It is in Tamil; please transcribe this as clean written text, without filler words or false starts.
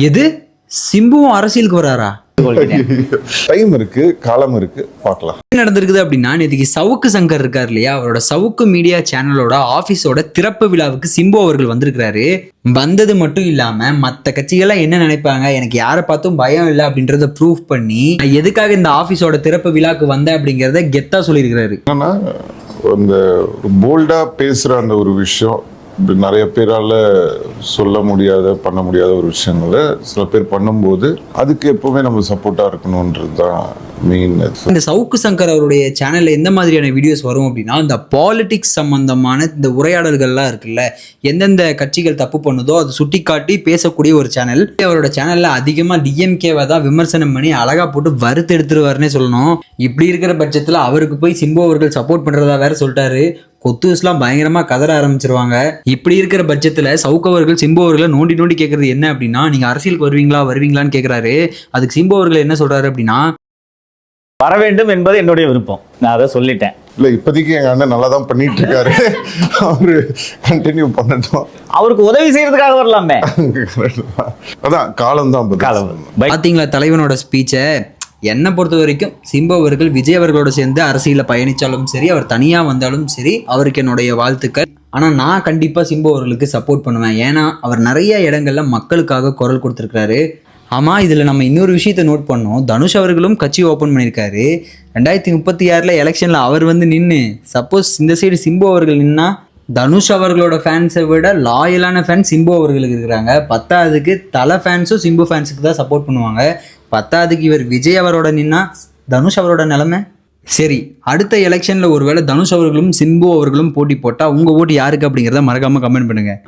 எது சிம்புவும் அரசியலுக்கு வராரா? டைம் இருக்கு, காலம் இருக்கு, பார்க்கலாம். என்ன நடந்திருக்குது அப்படின்னா, நேற்றுக்கு சவுக்கு சங்கர் இருக்கார் இல்லையா, அவரோட சவுக்கு மீடியா சேனலோட ஆபீஸோட திறப்பு விழாவுக்கு சிம்பு அவர்கள் வந்திருக்கிறாரு. வந்தது மட்டும் இல்லாம மற்ற கட்சிகள்லாம் என்ன நினைப்பாங்க, எனக்கு யாரை பார்த்தும் பயம் இல்லை அப்படின்றத ப்ரூவ் பண்ணி எதுக்காக இந்த ஆபீஸோட திறப்பு விழாக்கு வந்தேன் அப்படிங்கிறத கெத்தா சொல்லியிருக்கிறாரு. என்னன்னா, அந்த போல்டா பேசுற அந்த ஒரு விஷயம் நிறைய பேரால சொல்ல முடியாத, பண்ண முடியாத ஒரு விஷயங்களை சில பேர் பண்ணும்போது அதுக்கு எப்பவுமே நம்ம சப்போர்ட்டா இருக்கணும்ன்றது தான் மெயின். இந்த சவுக்கு சங்கர் அவருடைய சேனல்ல எந்த மாதிரியான வீடியோஸ் வரும் அப்படின்னா, இந்த பாலிடிக்ஸ் சம்பந்தமான இந்த உரையாடல்கள்லாம் இருக்குல்ல, எந்தெந்த கட்சிகள் தப்பு பண்ணுதோ அது சுட்டி காட்டி பேசக்கூடிய ஒரு சேனல். அவரோட சேனல்ல அதிகமா டிஎம்கேவை தான் விமர்சனம் பண்ணி அழகா போட்டு வறுத்து எடுத்துருவாருன்னே சொல்லணும். இப்படி இருக்கிற பட்சத்துல அவருக்கு போய் சிம்பு அவர்கள் சப்போர்ட் பண்றதா வேற சொல்லிட்டாரு. கொத்துஸ்லாம் பயங்கரமா கதற ஆரம்பிச்சிருவாங்க. இப்படி இருக்கிற பட்சத்துல சவுக்கு அவர்கள் சிம்பு அவர்களை நோண்டி நோண்டி கேட்கறது என்ன அப்படின்னா, நீங்க அரசியலுக்கு வருவீங்களான்னு கேட்கிறாரு. அதுக்கு சிம்பு அவர்கள் என்ன சொல்றாரு அப்படின்னா, வர வேண்டும் என்பது என்னுடைய விருப்பம், நான் அதை சொல்லிட்டேன். இல்ல, இப்போதைக்கு எங்க அண்ணன் நல்லா தான் பண்ணிட்டு இருக்காரு, அவரு கண்டினியூ பண்ணட்டும். அவருக்கு உதவி செய்யறதுக்காக வரலாமே. அதான் காலம் தான் பாத்தீங்களா தலைவனோட ஸ்பீச்சை. என்னை பொறுத்த வரைக்கும் சிம்பு அவர்கள் விஜய் அவர்களோட சேர்ந்து அரசியலில் பயணித்தாலும் சரி, அவர் தனியாக வந்தாலும் சரி, அவருக்கு என்னுடைய வாழ்த்துக்கள். ஆனால் நான் கண்டிப்பாக சிம்பு அவர்களுக்கு சப்போர்ட் பண்ணுவேன். ஏன்னா அவர் நிறைய இடங்கள்ல மக்களுக்காக குரல் கொடுத்துருக்காரு. ஆமாம், இதில் நம்ம இன்னொரு விஷயத்தை நோட் பண்ணோம். தனுஷ் அவர்களும் கட்சி ஓப்பன் பண்ணியிருக்காரு. 2036 எலெக்ஷனில் அவர் வந்து நின்று சப்போஸ் இந்த சைடு சிம்பு அவர்கள் நின்னா, தனுஷ் அவர்களோட ஃபேன்ஸை விட லாயலான ஃபேன்ஸ் சிம்பு அவர்களுக்கு இருக்கிறாங்க. பத்தாவதுக்கு தலை ஃபேன்ஸும் சிம்பு ஃபேன்ஸுக்கு தான் சப்போர்ட் பண்ணுவாங்க. பத்தாவதுக்கு இவர் விஜய் அவரோட நின்னா தனுஷ் அவரோட நிலைமை. சரி, அடுத்த எலெக்ஷனில் ஒருவேளை தனுஷ் அவர்களும் சிம்பு அவர்களும் போட்டி போட்டால் உங்கள் ஓட்டு யாருக்கு அப்படிங்கிறத மறக்காமல் கமெண்ட் பண்ணுங்கள்.